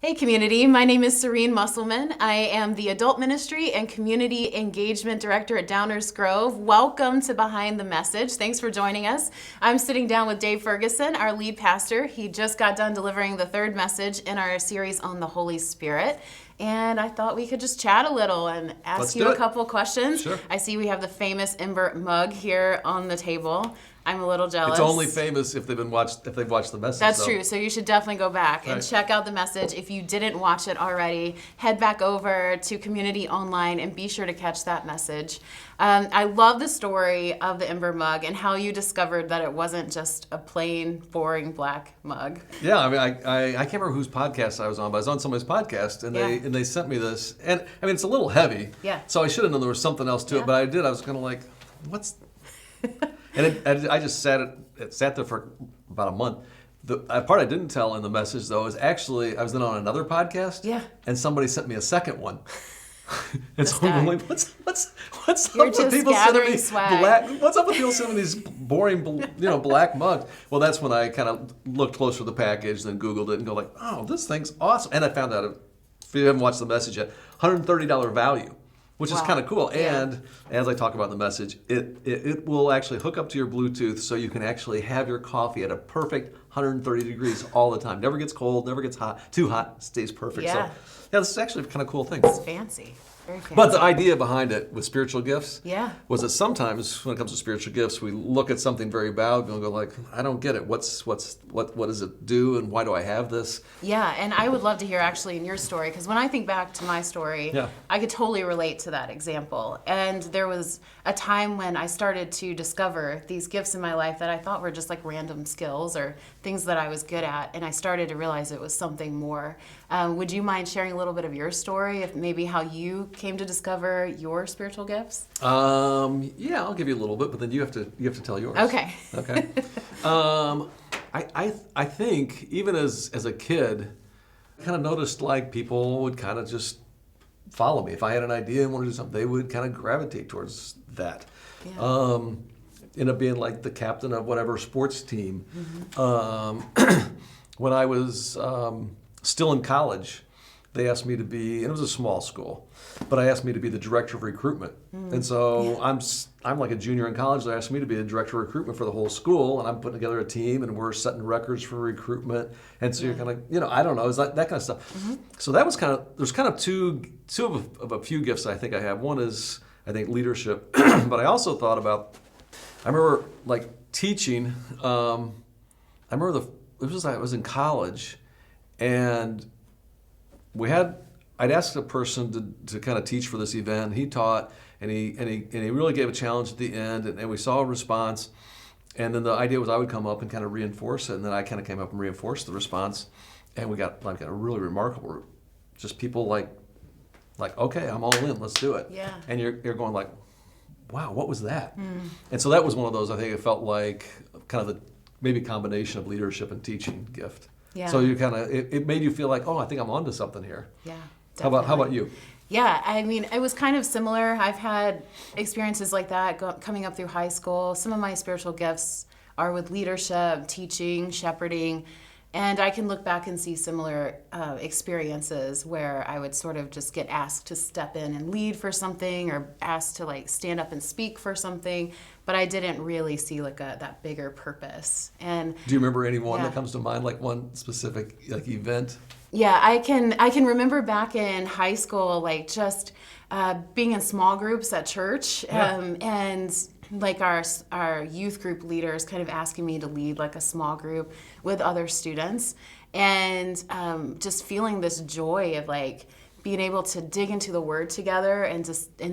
Hey community, my name is Sareen Musselman. I am the Adult Ministry and Community Engagement Director at Downers Grove. Welcome to Behind the Message. Thanks for joining us. I'm sitting down with Dave Ferguson, our lead pastor. He just got done delivering the third message in our series on the Holy Spirit. And I thought we could just chat a little and ask you a couple questions. Sure. I see we have the famous Ember mug here on the table. I'm a little jealous. It's only famous if they've watched the message. That's true. So you should definitely go back and check out the message. If you didn't watch it already, head back over to Community Online and be sure to catch that message. I love the story of the Ember mug and how you discovered that it wasn't just a plain, boring black mug. Yeah, I mean, I can't remember whose podcast I was on, but I was on somebody's podcast, and they sent me this, and I mean, it's a little heavy. Yeah. So I should have known there was something else to it, but I did. I was kind of like, what's? And I just sat there for about a month. The part I didn't tell in the message, though, is actually I was then on another podcast. Yeah. And somebody sent me a second one. And so I'm like, what's You're up just with people sending me swag. black? What's up with people sending me these boring, black mugs? Well, that's when I kind of looked closer to the package, then Googled it, and go like, oh, this thing's awesome. And I found out, if you haven't watched the message yet, $130 value. Which is kind of cool. Yeah. And as I talk about in the message, it will actually hook up to your Bluetooth so you can actually have your coffee at a perfect 130 degrees all the time. Never gets cold, never gets too hot, stays perfect. Yeah. So yeah, this is actually a kind of cool thing. It's fancy. Very fancy. But the idea behind it with spiritual gifts was that sometimes when it comes to spiritual gifts, we look at something very valuable and go like, I don't get it. What does it do, and why do I have this? Yeah, and I would love to hear actually in your story, because when I think back to my story, I could totally relate to that example. And there was a time when I started to discover these gifts in my life that I thought were just like random skills or things that I was good at, and I started to realize it was something more. Would you mind sharing a little bit of your story, if maybe how you came to discover your spiritual gifts? Yeah, I'll give you a little bit, but then you have to tell yours. Okay. Okay. I think even as a kid, I kind of noticed like people would kind of just follow me. If I had an idea and wanted to do something, they would kind of gravitate towards that. Yeah. End up being like the captain of whatever sports team. Mm-hmm. When I was still in college, they asked me to be, and it was a small school, but I asked me to be the director of recruitment. And so I'm like a junior in college. They asked me to be the director of recruitment for the whole school, and I'm putting together a team, and we're setting records for recruitment. And so you're kind of, I don't know, it's like that kind of stuff. Mm-hmm. So that was there's kind of two of a few gifts I think I have. One is, I think, leadership, but I also thought about, I remember like teaching, I remember I was in college, and I'd asked a person to kind of teach for this event. He taught, and he really gave a challenge at the end, and we saw a response. And then the idea was I would come up and kind of reinforce it, and then I kind of came up and reinforced the response, and we got like a really remarkable, just people like okay, I'm all in, let's do it. Yeah. And you're going like, wow, what was that? And so that was one of those. I think it felt like kind of the maybe combination of leadership and teaching gift. Yeah. So you kind of it made you feel like, oh, I think I'm onto something here. Yeah. Definitely. How about you? Yeah, I mean, it was kind of similar. I've had experiences like that coming up through high school. Some of my spiritual gifts are with leadership, teaching, shepherding, and I can look back and see similar experiences where I would sort of just get asked to step in and lead for something, or asked to like stand up and speak for something, but I didn't really see like that bigger purpose. And do you remember any one that comes to mind, like one specific like event? Yeah, I can remember back in high school, like just being in small groups at church, and like our youth group leaders kind of asking me to lead like a small group with other students, and just feeling this joy of like being able to dig into the Word together and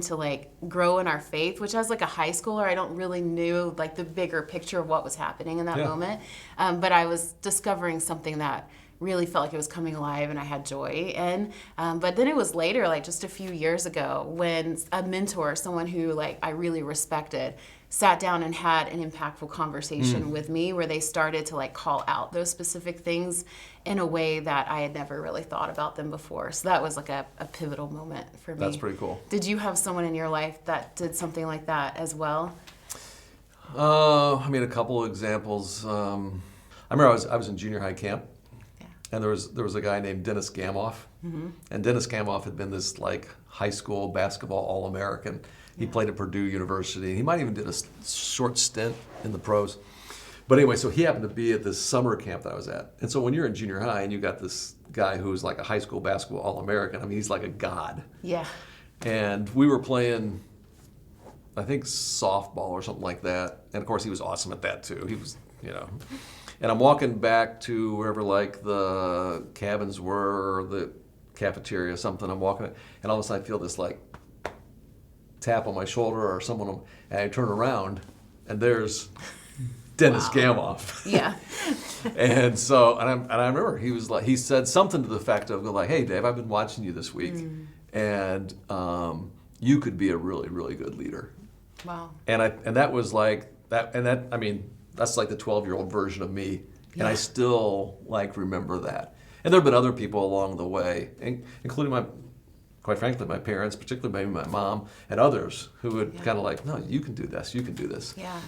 to like grow in our faith, which as like a high schooler, I don't really knew like the bigger picture of what was happening in that moment, but I was discovering something that really felt like it was coming alive and I had joy in. But then it was later, like just a few years ago, when a mentor, someone who like I really respected, sat down and had an impactful conversation with me where they started to like call out those specific things in a way that I had never really thought about them before. So that was like a pivotal moment for me. That's pretty cool. Did you have someone in your life that did something like that as well? I mean, a couple of examples. I remember I was in junior high camp. and there was a guy named Dennis Gamoff, and Dennis Gamoff had been this like high school basketball All-American. He played at Purdue University. He might even did a short stint in the pros. But anyway, so he happened to be at this summer camp that I was at. And so when you're in junior high and you got this guy who's like a high school basketball All-American, I mean, he's like a god. Yeah. And we were playing, I think, softball or something like that. And of course, he was awesome at that too. He was, And I'm walking back to wherever like the cabins were or the cafeteria or something. I'm walking, and all of a sudden I feel this like tap on my shoulder or someone, and I turn around, and there's Dennis Gamoff. Yeah. And so, and I remember he said something to the effect of like, "Hey Dave, I've been watching you this week, and you could be a really, really good leader." Wow. And that was like that, I mean, that's like the 12-year-old version of me, and I still like remember that. And there have been other people along the way, including quite frankly, my parents, particularly maybe my mom and others, who would kind of like, "No, you can do this, you can do this." Yeah.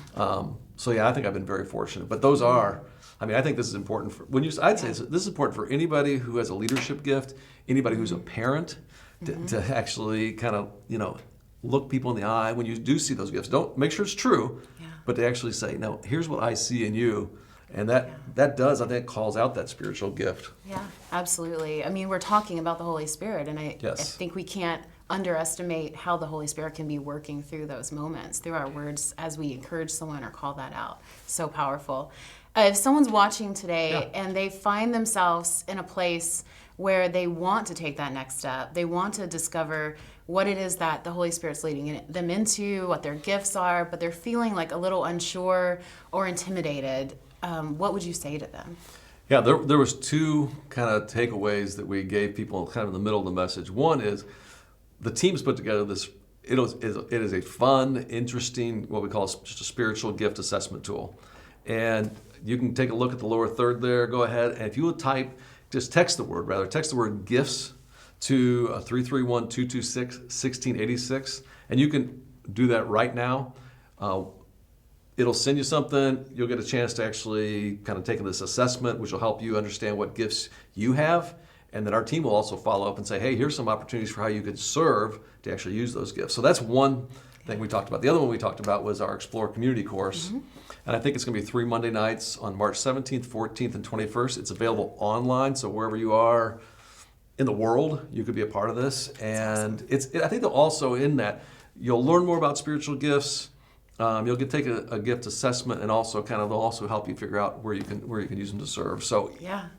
So I think I've been very fortunate. But those are, I mean, I think this is important for I'd say this is important for anybody who has a leadership gift, anybody who's a parent, to actually kind of look people in the eye when you do see those gifts. Don't make sure it's true, but to actually say, "No, here's what I see in you." And that does, I think, calls out that spiritual gift. Yeah, absolutely. I mean, we're talking about the Holy Spirit, and I think we can't underestimate how the Holy Spirit can be working through those moments, through our words as we encourage someone or call that out. So powerful. If someone's watching today and they find themselves in a place where they want to take that next step, they want to discover what it is that the Holy Spirit's leading them into, what their gifts are, but they're feeling like a little unsure or intimidated, what would you say to them? Yeah, there was two kind of takeaways that we gave people kind of in the middle of the message. One is the team's put together this, it is a fun, interesting, what we call just a spiritual gift assessment tool. And you can take a look at the lower third there, go ahead, and if you would text the word gifts to 331-226-1686, and you can do that right now. It'll send you something. You'll get a chance to actually kind of take this assessment, which will help you understand what gifts you have. And then our team will also follow up and say, "Hey, here's some opportunities for how you could serve to actually use those gifts." So that's one thing we talked about. The other one we talked about was our Explore Community course. And I think it's going to be 3 Monday nights on March 17th, 14th, and 21st. It's available online, so wherever you are in the world, you could be a part of this. And I think that also in that, you'll learn more about spiritual gifts. You'll take a gift assessment, and also they'll also help you figure out where you can use them to serve. So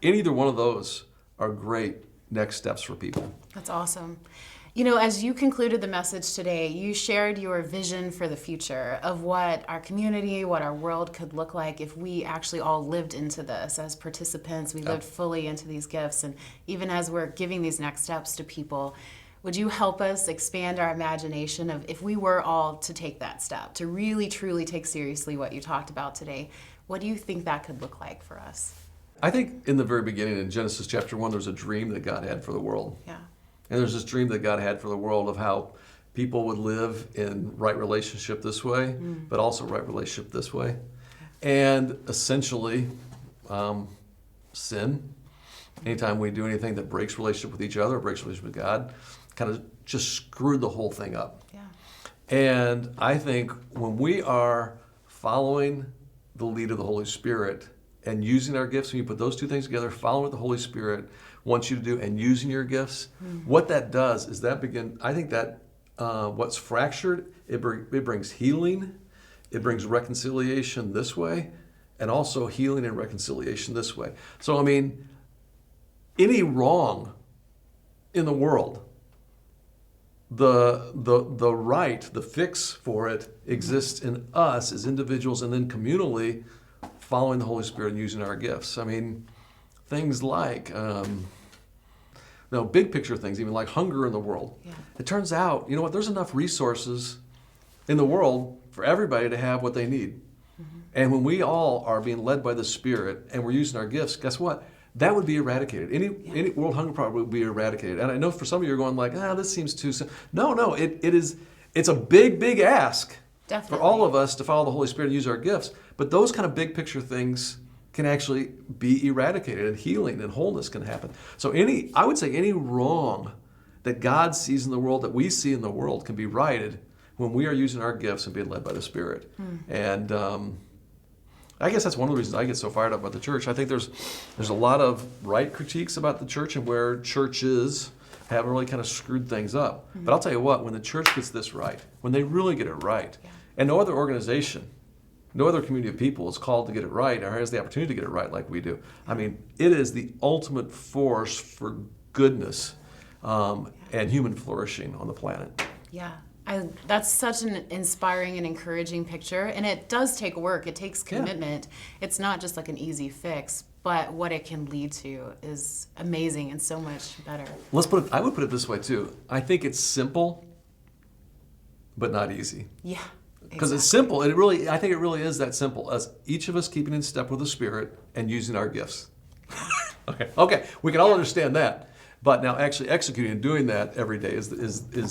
either one of those are great next steps for people. That's awesome. As you concluded the message today, you shared your vision for the future of what our community, what our world could look like if we actually all lived into this as participants. We lived fully into these gifts, and even as we're giving these next steps to people, would you help us expand our imagination of if we were all to take that step, to really, truly take seriously what you talked about today? What do you think that could look like for us? I think in the very beginning, in Genesis chapter 1, there's a dream that God had for the world. Yeah. And there's this dream that God had for the world of how people would live in right relationship this way, but also right relationship this way. And essentially, sin, anytime we do anything that breaks relationship with each other, breaks relationship with God, kind of just screwed the whole thing up. Yeah. And I think when we are following the lead of the Holy Spirit and using our gifts, when you put those two things together, following what the Holy Spirit wants you to do and using your gifts, what that does is I think that what's fractured, it brings healing, it brings reconciliation this way, and also healing and reconciliation this way. So, I mean, any wrong in the world, the right, the fix for it exists in us as individuals, and then communally following the Holy Spirit and using our gifts. I mean, things like, big picture things, even like hunger in the world. Yeah. It turns out, there's enough resources in the world for everybody to have what they need. And when we all are being led by the Spirit and we're using our gifts, guess what? That would be eradicated. Any world hunger problem would be eradicated. And I know for some of you are going like, this seems too simple. No, it's a big ask. Definitely. For all of us to follow the Holy Spirit and use our gifts. But those kind of big picture things can actually be eradicated, and healing and wholeness can happen. So I would say any wrong that God sees in the world, that we see in the world, can be righted when we are using our gifts and being led by the Spirit. And I guess that's one of the reasons I get so fired up about the church. I think there's a lot of right critiques about the church and where churches have really kind of screwed things up. But I'll tell you what, when the church gets this right, when they really get it right, and no other organization, no other community of people is called to get it right or has the opportunity to get it right like we do. I mean, it is the ultimate force for goodness and human flourishing on the planet. Yeah. That's such an inspiring and encouraging picture, and it does take work. It takes commitment. It's not just like an easy fix, but what it can lead to is amazing and so much better. I would put it this way too. I think it's simple, but not easy. Yeah. Because it's simple. I think it really is that simple, as each of us keeping in step with the Spirit and using our gifts. Okay, we can all understand that. But now actually executing and doing that every day is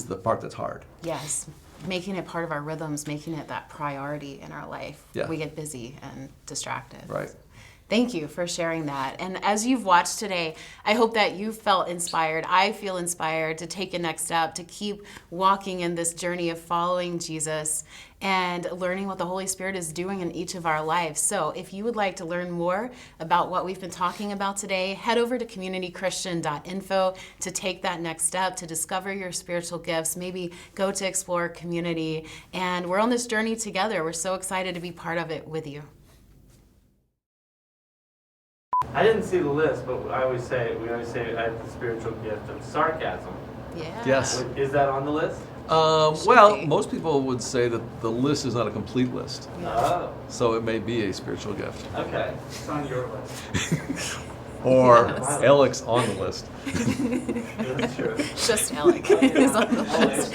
the part that's hard. Yes, making it part of our rhythms, making it that priority in our life. Yeah. We get busy and distracted. Right. Thank you for sharing that. And as you've watched today, I hope that you felt inspired. I feel inspired to take a next step, to keep walking in this journey of following Jesus and learning what the Holy Spirit is doing in each of our lives. So if you would like to learn more about what we've been talking about today, head over to communitychristian.info to take that next step, to discover your spiritual gifts, maybe go to explore community. And we're on this journey together. We're so excited to be part of it with you. I didn't see the list, but we always say I have the spiritual gift of sarcasm. Yeah. Yes. Is that on the list? Well, be. most people would say that the list is not a complete list. Oh, So it may be a spiritual gift. okay. It's on your list. Or Yes. Alex on the list. That's true. Just Alec is on the list.